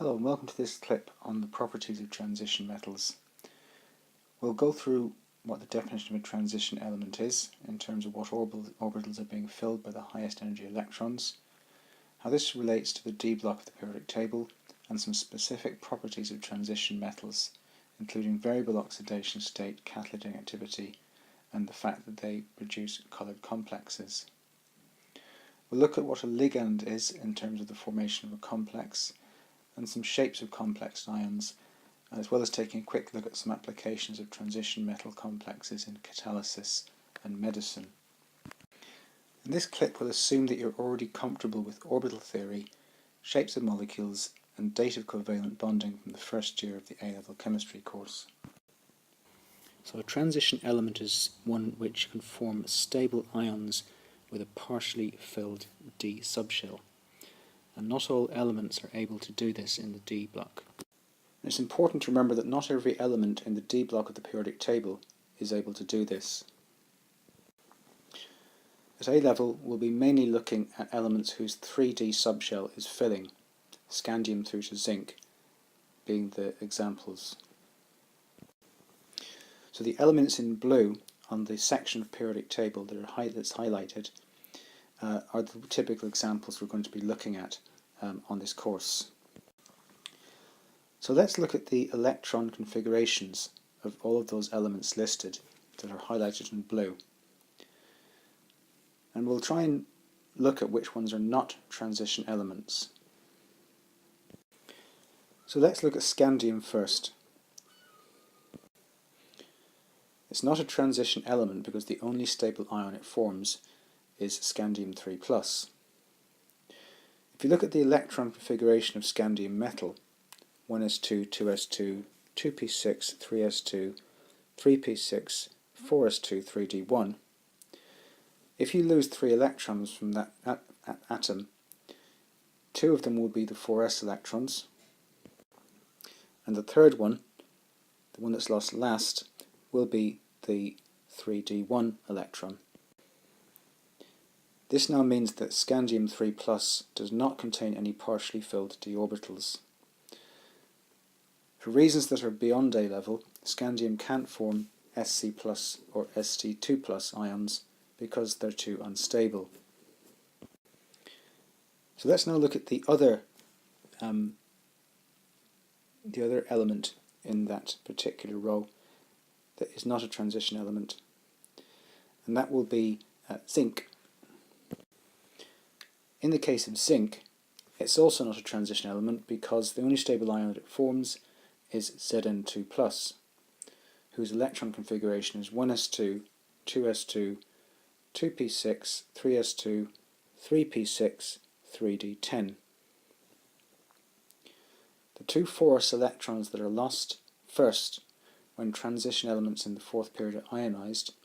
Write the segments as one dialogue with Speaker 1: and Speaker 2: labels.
Speaker 1: Hello and welcome to this clip on the properties of transition metals. We'll go through what the definition of a transition element is in terms of what orbitals are being filled by the highest energy electrons, how this relates to the D block of the periodic table, and some specific properties of transition metals, including variable oxidation state, catalytic activity, and the fact that they produce coloured complexes. We'll look at what a ligand is in terms of the formation of a complex, and some shapes of complex ions, as well as taking a quick look at some applications of transition metal complexes in catalysis and medicine. In this clip we'll assume that you're already comfortable with orbital theory, shapes of molecules, and date of covalent bonding from the first year of the A-level chemistry course. So a transition element is one which can form stable ions with a partially filled D subshell. And not all elements are able to do this in the D block. It's important to remember that not every element in the D block of the periodic table is able to do this. At A level, we'll be mainly looking at elements whose 3D subshell is filling, scandium through to zinc being the examples. So the elements in blue on the section of periodic table that's highlighted are the typical examples we're going to be looking at on this course. So let's look at the electron configurations of all of those elements listed that are highlighted in blue. And we'll try and look at which ones are not transition elements. So let's look at scandium first. It's not a transition element because the only stable ion it forms is scandium 3+. If you look at the electron configuration of scandium metal, 1s2, 2s2, 2p6, 3s2, 3p6, 4s2, 3d1, if you lose 3 electrons from that atom, 2 of them will be the 4s electrons, and the third one, the one that's lost last, will be the 3d1 electron. This now means that scandium 3+ does not contain any partially filled d orbitals. For reasons that are beyond A level, scandium can't form Sc+ or St2+ ions because they're too unstable. So let's now look at the other element in that particular row that is not a transition element, and that will be zinc. In the case of zinc, it's also not a transition element because the only stable ion that it forms is Zn2+, whose electron configuration is 1s2, 2s2, 2p6, 3s2, 3p6, 3d10. The 2 4s electrons that are lost first when transition elements in the fourth period are ionized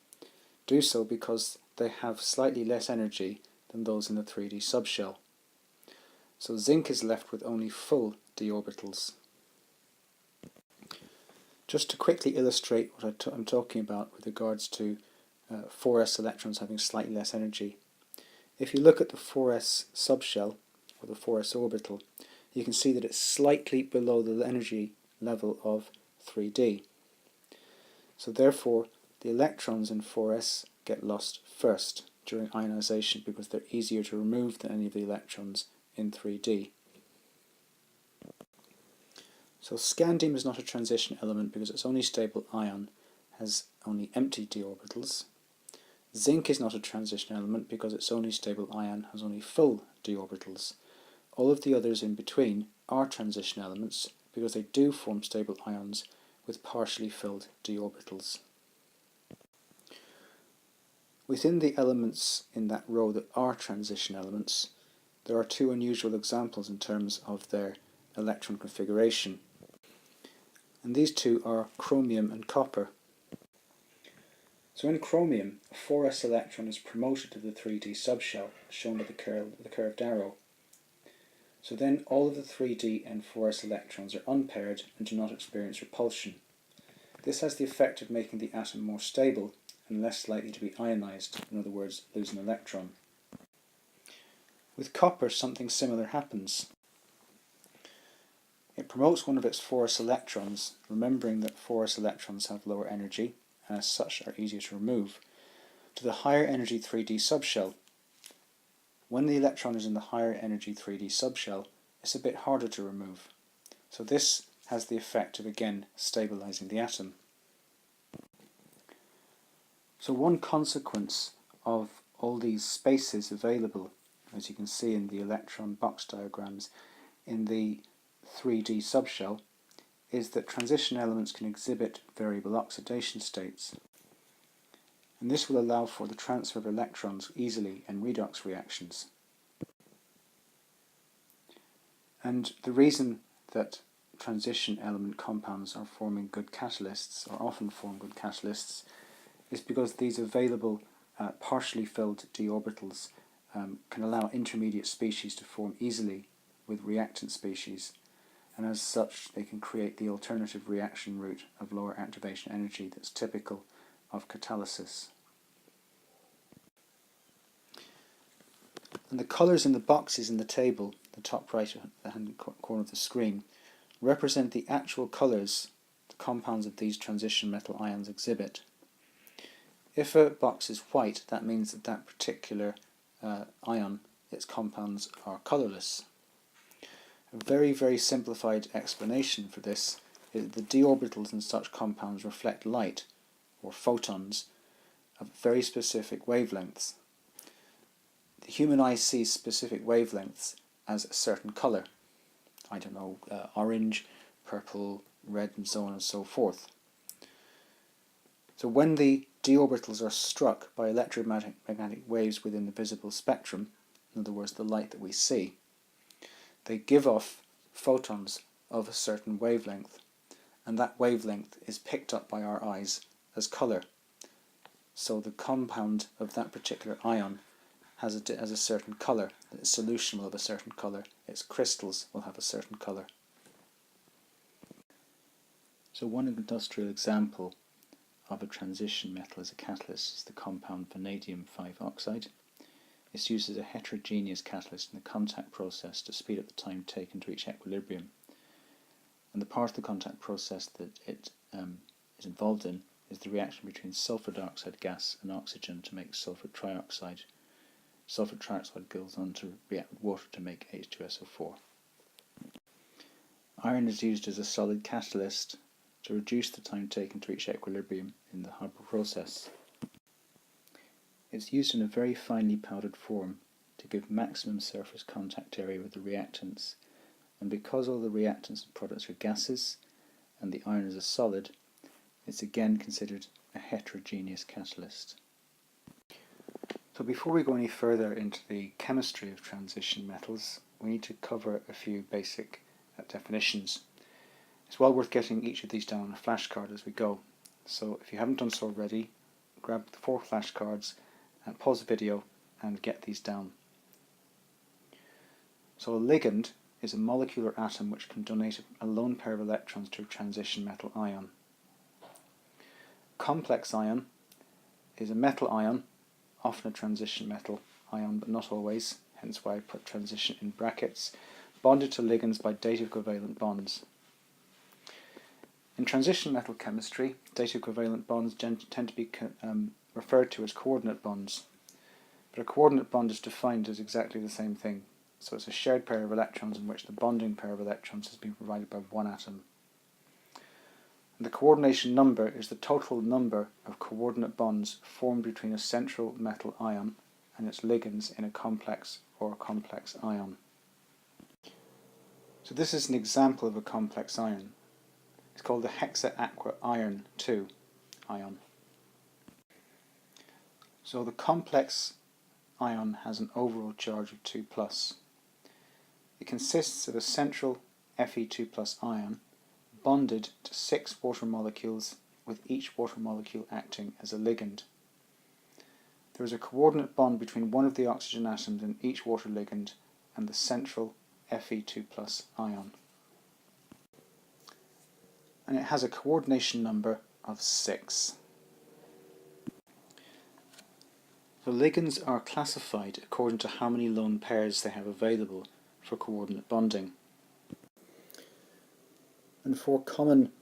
Speaker 1: do so because they have slightly less energy than those in the 3D subshell. So zinc is left with only full d orbitals. Just to quickly illustrate what I'm talking about with regards to 4s electrons having slightly less energy, if you look at the 4s subshell, or the 4s orbital, you can see that it's slightly below the energy level of 3D. So therefore the electrons in 4s get lost first during ionization because they're easier to remove than any of the electrons in 3D. So scandium is not a transition element because its only stable ion has only empty d orbitals. Zinc is not a transition element because its only stable ion has only full d orbitals. All of the others in between are transition elements because they do form stable ions with partially filled d orbitals. Within the elements in that row that are transition elements, there are 2 unusual examples in terms of their electron configuration. And these 2 are chromium and copper. So in chromium, a 4s electron is promoted to the 3D subshell, shown by the curved arrow. So then all of the 3D and 4s electrons are unpaired and do not experience repulsion. This has the effect of making the atom more stable and less likely to be ionized, in other words, lose an electron. With copper, something similar happens. It promotes one of its forest electrons, remembering that forest electrons have lower energy and as such are easier to remove, to the higher energy 3D subshell. When the electron is in the higher energy 3D subshell, it's a bit harder to remove. So this has the effect of again stabilizing the atom. So one consequence of all these spaces available, as you can see in the electron box diagrams in the 3D subshell, is that transition elements can exhibit variable oxidation states. And this will allow for the transfer of electrons easily in redox reactions. And the reason that transition element compounds are forming good catalysts, or often form good catalysts, is because these available partially filled d orbitals can allow intermediate species to form easily with reactant species, and as such they can create the alternative reaction route of lower activation energy that's typical of catalysis. And the colours in the boxes in the table, the top right hand corner of the screen, represent the actual colours the compounds of these transition metal ions exhibit. If a box is white, that means that that particular ion, its compounds, are colourless. A very, very simplified explanation for this is that the d orbitals in such compounds reflect light, or photons, of very specific wavelengths. The human eye sees specific wavelengths as a certain colour. I don't know, orange, purple, red, and so on and so forth. So when the d orbitals are struck by electromagnetic waves within the visible spectrum, in other words the light that we see, they give off photons of a certain wavelength, and that wavelength is picked up by our eyes as colour. So the compound of that particular ion has a certain colour, its solution will have a certain colour, its crystals will have a certain colour. So one industrial example of a transition metal as a catalyst is the compound vanadium 5 oxide. It's used as a heterogeneous catalyst in the contact process to speed up the time taken to reach equilibrium. And the part of the contact process that it is involved in is the reaction between sulfur dioxide gas and oxygen to make sulfur trioxide. Sulfur trioxide goes on to react with water to make H2SO4. Iron is used as a solid catalyst to reduce the time taken to reach equilibrium in the Haber process. It's used in a very finely powdered form to give maximum surface contact area with the reactants, and because all the reactants and products are gases and the iron is a solid, it's again considered a heterogeneous catalyst. So before we go any further into the chemistry of transition metals, we need to cover a few basic definitions. It's well worth getting each of these down on a flashcard as we go. So if you haven't done so already, grab the 4 flashcards and pause the video and get these down. So a ligand is a molecular atom which can donate a lone pair of electrons to a transition metal ion. A complex ion is a metal ion, often a transition metal ion but not always, hence why I put transition in brackets, bonded to ligands by dative covalent bonds. In transition metal chemistry, dative covalent bonds tend to be referred to as coordinate bonds, but a coordinate bond is defined as exactly the same thing, so it's a shared pair of electrons in which the bonding pair of electrons has been provided by one atom. And the coordination number is the total number of coordinate bonds formed between a central metal ion and its ligands in a complex or a complex ion. So this is an example of a complex ion. It's called the hexaaqua iron 2 ion. So the complex ion has an overall charge of 2+. It consists of a central Fe2+ ion bonded to 6 water molecules, with each water molecule acting as a ligand. There is a coordinate bond between one of the oxygen atoms in each water ligand and the central Fe2+ ion. And it has a coordination number of 6. The ligands are classified according to how many lone pairs they have available for coordinate bonding. And four common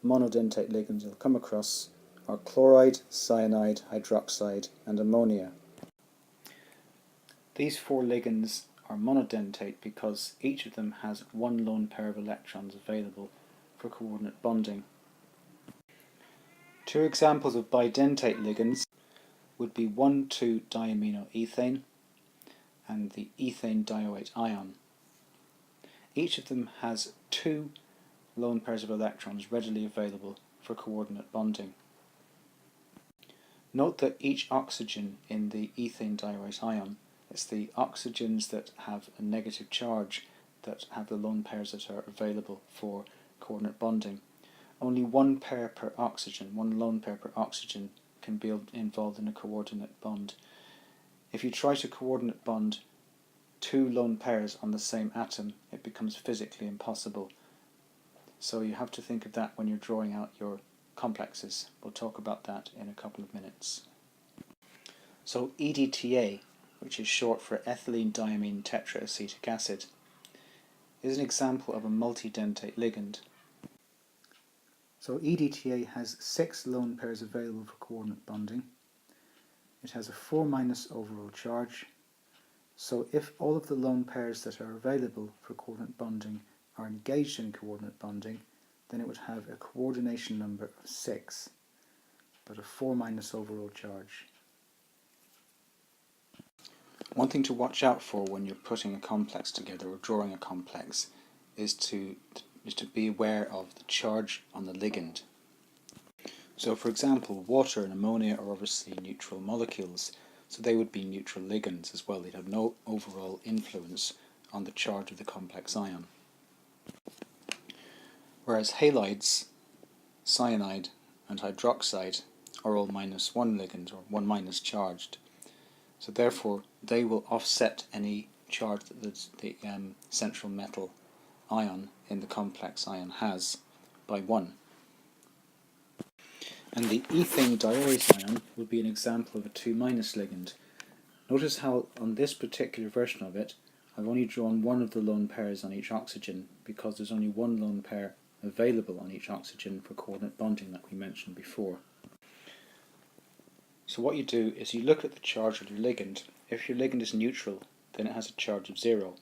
Speaker 1: monodentate ligands you'll come across are chloride, cyanide, hydroxide and ammonia. These four ligands are monodentate because each of them has one lone pair of electrons available for coordinate bonding. Two examples of bidentate ligands would be 1,2-diaminoethane and the ethane dioate ion. Each of them has two lone pairs of electrons readily available for coordinate bonding. Note that each oxygen in the ethane dioate ion, it's the oxygens that have a negative charge that have the lone pairs that are available for coordinate bonding. Only one pair per oxygen, one lone pair per oxygen, can be involved in a coordinate bond. If you try to coordinate bond two lone pairs on the same atom, it becomes physically impossible. So you have to think of that when you're drawing out your complexes. We'll talk about that in a couple of minutes. So EDTA, which is short for ethylene diamine tetraacetic acid, is an example of a multidentate ligand. So EDTA has 6 lone pairs available for coordinate bonding. It has a 4- overall charge. So if all of the lone pairs that are available for coordinate bonding are engaged in coordinate bonding, then it would have a coordination number of 6, but a 4- overall charge. One thing to watch out for when you're putting a complex together or drawing a complex is to be aware of the charge on the ligand. So for example, water and ammonia are obviously neutral molecules, so they would be neutral ligands as well. They'd have no overall influence on the charge of the complex ion. Whereas halides, cyanide and hydroxide are all -1 ligand or 1- charged. So therefore they will offset any charge that the central metal ion in the complex ion has by 1. And the ethane dioate ion would be an example of a 2- ligand. Notice how on this particular version of it I've only drawn one of the lone pairs on each oxygen because there's only one lone pair available on each oxygen for coordinate bonding that we mentioned before. So what you do is you look at the charge of your ligand. If your ligand is neutral, then it has a charge of 0,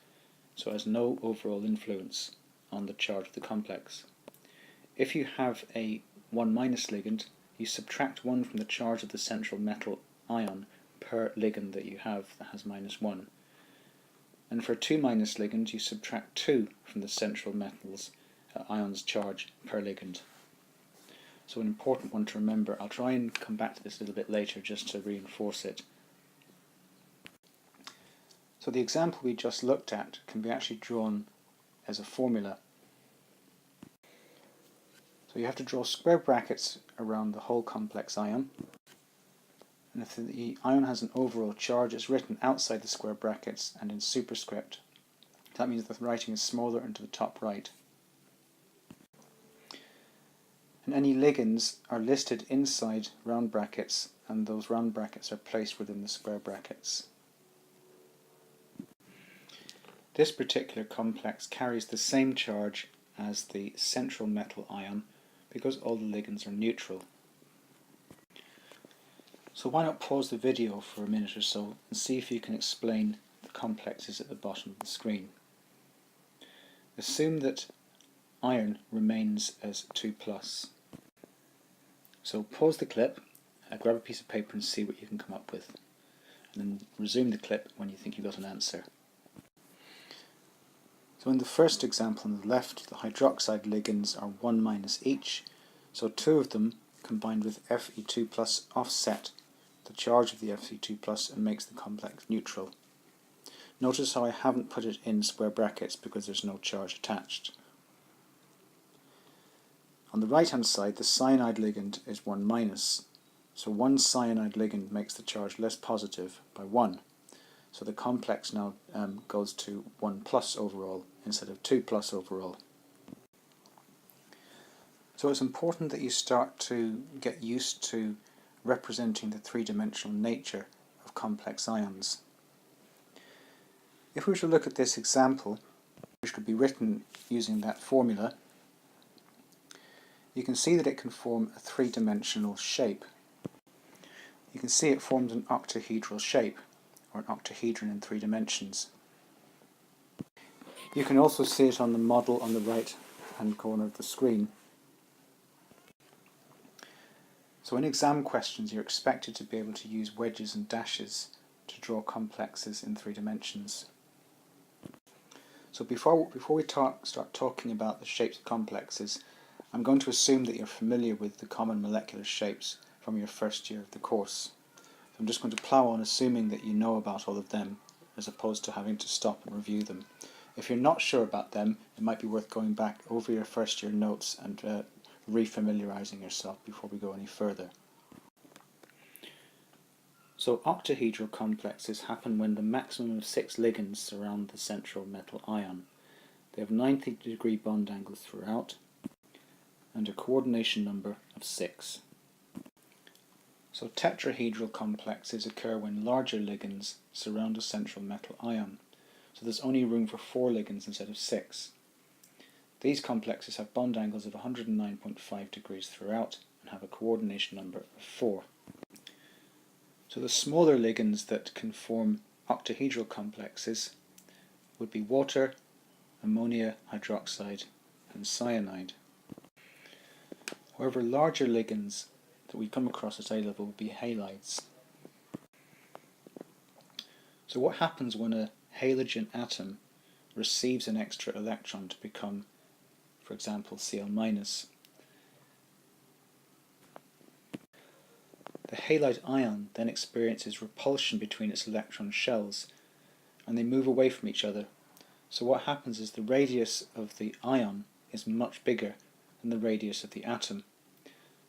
Speaker 1: so it has no overall influence on the charge of the complex. If you have a 1- ligand, you subtract 1 from the charge of the central metal ion per ligand that you have that has -1. And for a 2- ligand, you subtract 2 from the central metal's ion's charge per ligand. So an important one to remember. I'll try and come back to this a little bit later just to reinforce it. So the example we just looked at can be actually drawn as a formula. So you have to draw square brackets around the whole complex ion. And if the ion has an overall charge, it's written outside the square brackets and in superscript. That means the writing is smaller and to the top right. And any ligands are listed inside round brackets, and those round brackets are placed within the square brackets. This particular complex carries the same charge as the central metal ion because all the ligands are neutral. So why not pause the video for a minute or so and see if you can explain the complexes at the bottom of the screen. Assume that iron remains as 2+. So pause the clip, grab a piece of paper and see what you can come up with, and then resume the clip when you think you've got an answer. So in the first example on the left, the hydroxide ligands are 1- each, so 2 of them combined with Fe2+ offset the charge of the Fe2+ and makes the complex neutral. Notice how I haven't put it in square brackets because there's no charge attached. On the right hand side, the cyanide ligand is 1-, so one cyanide ligand makes the charge less positive by 1. So the complex now goes to 1+ overall instead of 2+ overall. So it's important that you start to get used to representing the three-dimensional nature of complex ions. If we were to look at this example, which could be written using that formula, you can see that it can form a three-dimensional shape. You can see it forms an octahedral shape, or an octahedron in 3 dimensions. You can also see it on the model on the right-hand corner of the screen. So in exam questions you're expected to be able to use wedges and dashes to draw complexes in 3 dimensions. So before we start talking about the shapes of complexes, I'm going to assume that you're familiar with the common molecular shapes from your first year of the course. So I'm just going to plough on assuming that you know about all of them, as opposed to having to stop and review them. If you're not sure about them, it might be worth going back over your first year notes and re-familiarising yourself before we go any further. So octahedral complexes happen when the maximum of 6 ligands surround the central metal ion. They have 90-degree bond angles throughout and a coordination number of 6. So tetrahedral complexes occur when larger ligands surround a central metal ion. So there's only room for 4 ligands instead of 6. These complexes have bond angles of 109.5 degrees throughout and have a coordination number of 4. So the smaller ligands that can form octahedral complexes would be water, ammonia hydroxide and cyanide. However, larger ligands that we come across at A level would be halides. So what happens when a halogen atom receives an extra electron to become, for example, Cl-? The halide ion then experiences repulsion between its electron shells and they move away from each other. So what happens is the radius of the ion is much bigger than the radius of the atom.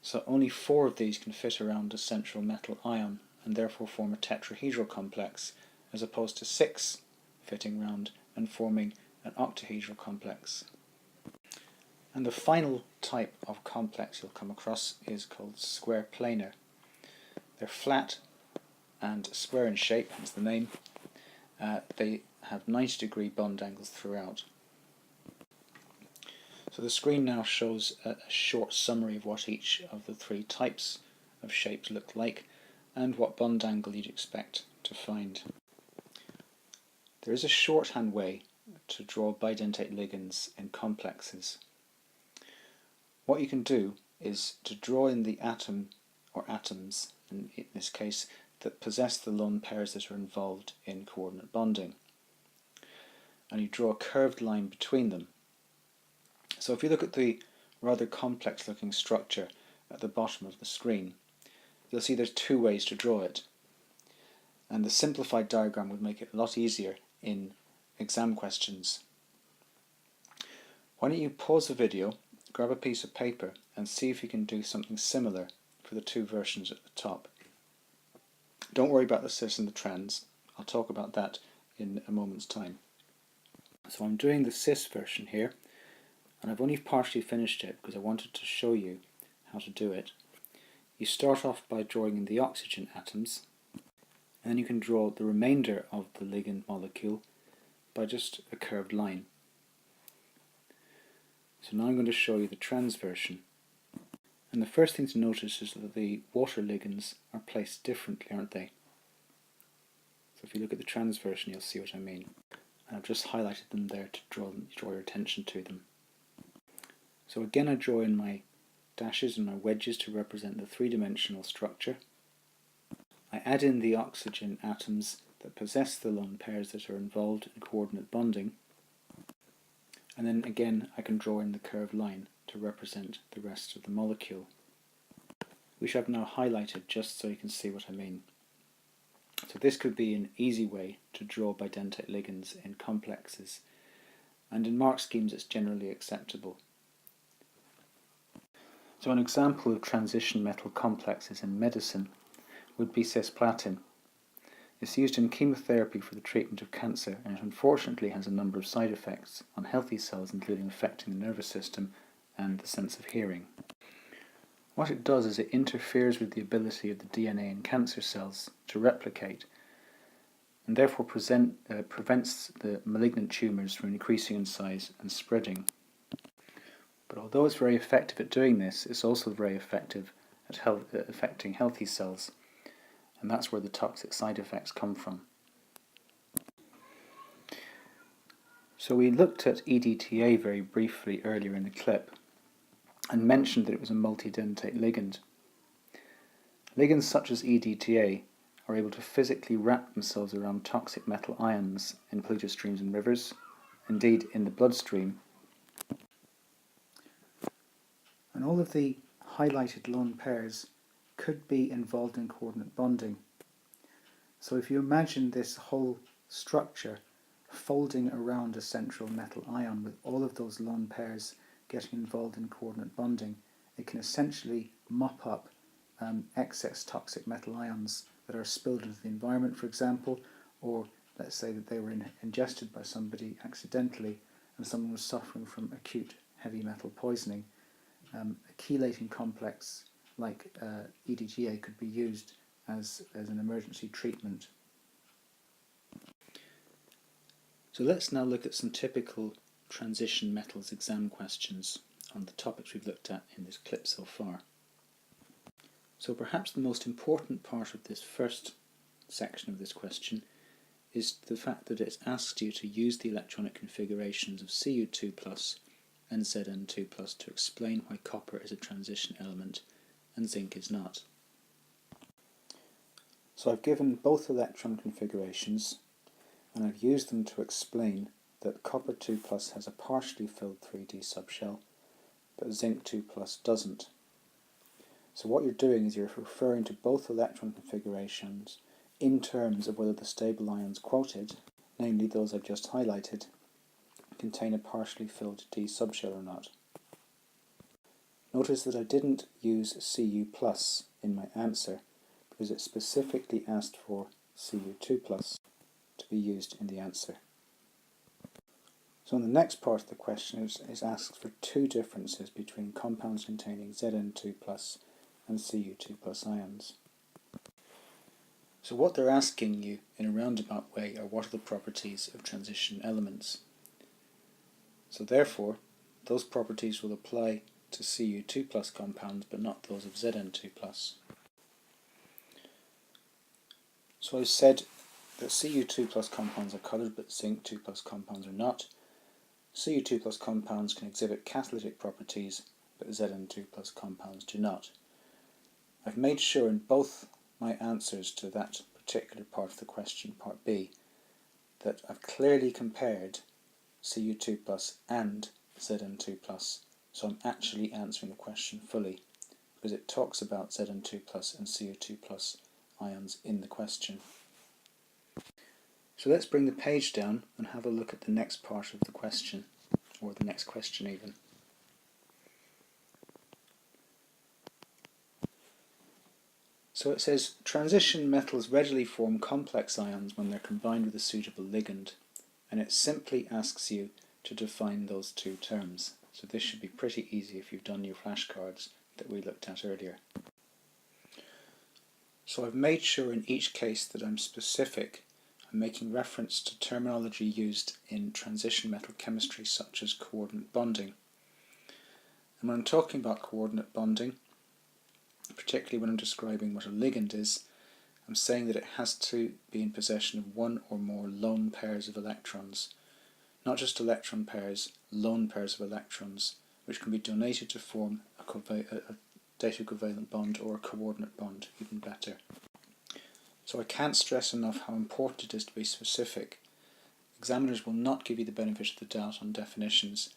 Speaker 1: So only 4 of these can fit around a central metal ion and therefore form a tetrahedral complex, as opposed to 6 fitting round and forming an octahedral complex. And the final type of complex you'll come across is called square planar. They're flat and square in shape, hence the name. They have 90-degree bond angles throughout. So the screen now shows a short summary of what each of the 3 types of shapes look like and what bond angle you'd expect to find. There is a shorthand way to draw bidentate ligands in complexes. What you can do is to draw in the atom or atoms, in this case, that possess the lone pairs that are involved in coordinate bonding. And you draw a curved line between them. So if you look at the rather complex looking structure at the bottom of the screen, you'll see there's 2 ways to draw it. And the simplified diagram would make it a lot easier in exam questions. Why don't you pause the video, grab a piece of paper and see if you can do something similar for the 2 versions at the top. Don't worry about the cis and the trans, I'll talk about that in a moment's time. So I'm doing the cis version here, and I've only partially finished it because I wanted to show you how to do it. You start off by drawing in the oxygen atoms, and then you can draw the remainder of the ligand molecule by just a curved line. So now I'm going to show you the trans version. And the first thing to notice is that the water ligands are placed differently, aren't they? So if you look at the trans version, you'll see what I mean. And I've just highlighted them there to draw your attention to them. So again, I draw in my dashes and my wedges to represent the 3-dimensional structure. I add in the oxygen atoms that possess the lone pairs that are involved in coordinate bonding. And then again, I can draw in the curved line to represent the rest of the molecule, which I've now highlighted just so you can see what I mean. So this could be an easy way to draw bidentate ligands in complexes, and in mark schemes it's generally acceptable. So an example of transition metal complexes in medicine would be cisplatin. It's used in chemotherapy for the treatment of cancer, and it unfortunately has a number of side effects on healthy cells, including affecting the nervous system and the sense of hearing. What it does is it interferes with the ability of the DNA in cancer cells to replicate, and therefore prevents the malignant tumours from increasing in size and spreading. But although it's very effective at doing this, it's also very effective at affecting healthy cells, and that's where the toxic side effects come from. So we looked at EDTA very briefly earlier in the clip and mentioned that it was a multidentate ligand. Ligands such as EDTA are able to physically wrap themselves around toxic metal ions in polluted streams and rivers, indeed in the bloodstream. And all of the highlighted lone pairs could be involved in coordinate bonding. So if you imagine this whole structure folding around a central metal ion with all of those lone pairs getting involved in coordinate bonding, it can essentially mop up excess toxic metal ions that are spilled into the environment, for example, or let's say that they were ingested by somebody accidentally and someone was suffering from acute heavy metal poisoning. A chelating complex like EDTA could be used as an emergency treatment. So let's now look at some typical transition metals exam questions on the topics we've looked at in this clip so far. So perhaps the most important part of this first section of this question is the fact that it asks you to use the electronic configurations of Cu2+ and Zn2+ to explain why copper is a transition element and zinc is not. So I've given both electron configurations and I've used them to explain that copper 2+ has a partially filled 3D subshell, but zinc 2+ doesn't. So what you're doing is you're referring to both electron configurations in terms of whether the stable ions quoted, namely those I've just highlighted, contain a partially filled D subshell or not. Notice that I didn't use Cu+ in my answer because it specifically asked for Cu2+ to be used in the answer. So in the next part of the question is asked for two differences between compounds containing Zn2+ and Cu2+ ions. So what they're asking you in a roundabout way are what are the properties of transition elements. So therefore, those properties will apply to Cu2+ compounds but not those of Zn2+. So I've said that Cu2+ compounds are coloured but zinc 2+ compounds are not. Cu2+ compounds can exhibit catalytic properties but Zn2+ compounds do not. I've made sure in both my answers to that particular part of the question, part B, that I've clearly compared Cu2+ and Zn2+, so I'm actually answering the question fully, because it talks about Zn2+ and Cu2+ ions in the question. So let's bring the page down and have a look at the next part of the question, or the next question even. So it says, transition metals readily form complex ions when they're combined with a suitable ligand, and it simply asks you to define those two terms. So this should be pretty easy if you've done your flashcards that we looked at earlier. So I've made sure in each case that I'm specific. I'm making reference to terminology used in transition metal chemistry such as coordinate bonding. And when I'm talking about coordinate bonding, particularly when I'm describing what a ligand is, I'm saying that it has to be in possession of one or more lone pairs of electrons. Not just electron pairs, lone pairs of electrons, which can be donated to form a data covalent bond or a coordinate bond, even better. So I can't stress enough how important it is to be specific. Examiners will not give you the benefit of the doubt on definitions.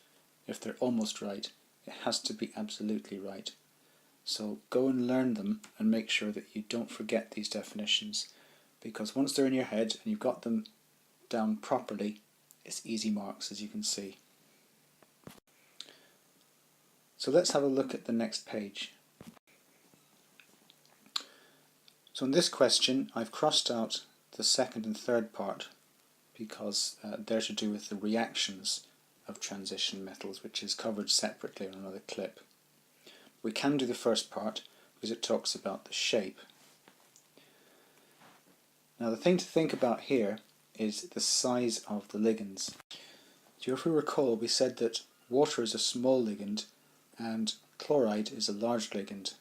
Speaker 1: If they're almost right, it has to be absolutely right. So go and learn them and make sure that you don't forget these definitions, because once they're in your head and you've got them down properly, it's easy marks, as you can see. So let's have a look at the next page. So in this question I've crossed out the second and third part because they're to do with the reactions of transition metals, which is covered separately on another clip. We can do the first part because it talks about the shape. Now the thing to think about here is the size of the ligands. So if we recall, we said that water is a small ligand and chloride is a large ligand.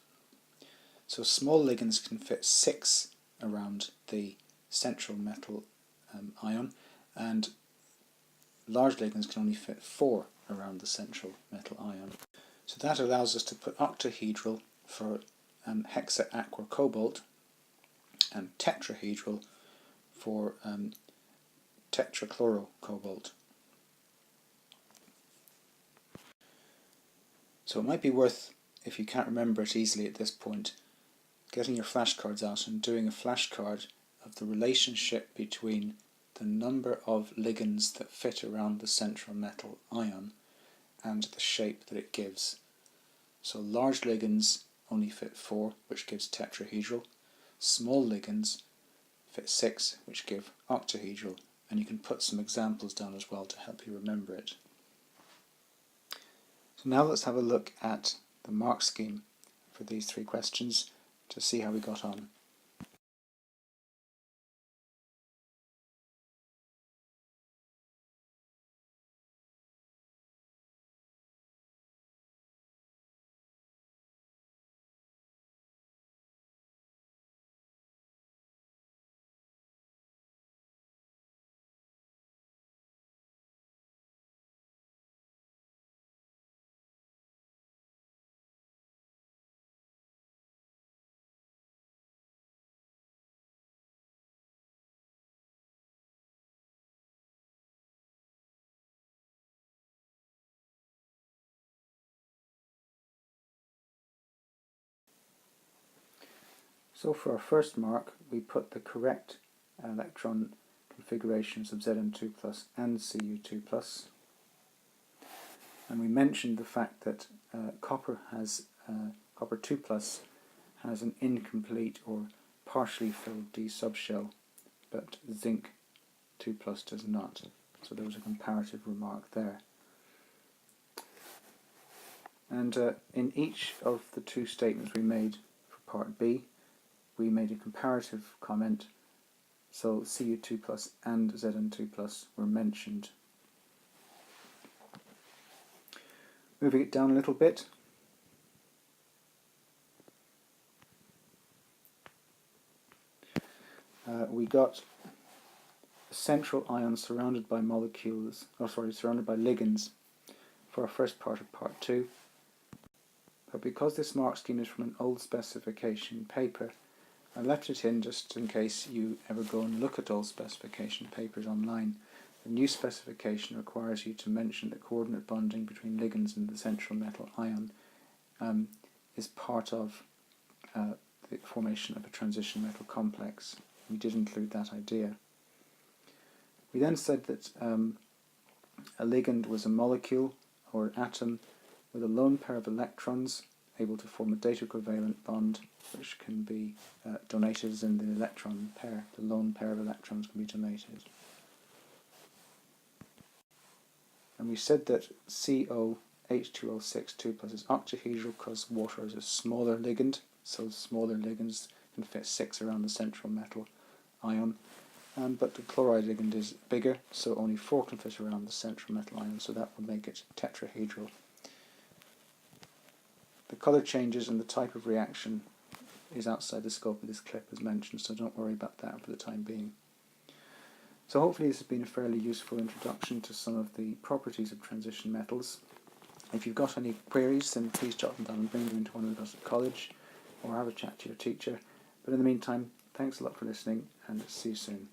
Speaker 1: So small ligands can fit 6 around the central metal ion, and large ligands can only fit 4 around the central metal ion. So that allows us to put octahedral for hexa-aqua cobalt and tetrahedral for tetrachlorocobalt. So it might be worth, if you can't remember it easily at this point, getting your flashcards out and doing a flashcard of the relationship between the number of ligands that fit around the central metal ion and the shape that it gives. So large ligands only fit 4, which gives tetrahedral. Small ligands fit 6, which give octahedral. And you can put some examples down as well to help you remember it. So now let's have a look at the mark scheme for these 3 questions to see how we got on. So for our first mark, we put the correct electron configurations of Zn2 plus and Cu2 plus. And we mentioned the fact that copper 2 plus has an incomplete or partially filled d subshell, but zinc 2 plus does not. So there was a comparative remark there. And in each of the 2 statements we made for part B, we made a comparative comment, so Cu2 plus and Zn2 plus were mentioned. Moving it down a little bit, we got a central ion surrounded by surrounded by ligands for our first part of part 2. But because this mark scheme is from an old specification paper, I left it in just in case you ever go and look at old specification papers online. The new specification requires you to mention that coordinate bonding between ligands and the central metal ion is part of the formation of a transition metal complex. We did include that idea. We then said that a ligand was a molecule or an atom with a lone pair of electrons able to form a data covalent bond, which can be donated as in the electron pair. The lone pair of electrons can be donated. And we said that COH2O6 2 plus is octahedral because water is a smaller ligand, so smaller ligands can fit 6 around the central metal ion. But the chloride ligand is bigger, so only 4 can fit around the central metal ion, so that would make it tetrahedral. The colour changes and the type of reaction is outside the scope of this clip as mentioned, so don't worry about that for the time being. So hopefully this has been a fairly useful introduction to some of the properties of transition metals. If you've got any queries, then please jot them down and bring them into one of us at college, or have a chat to your teacher. But in the meantime, thanks a lot for listening, and see you soon.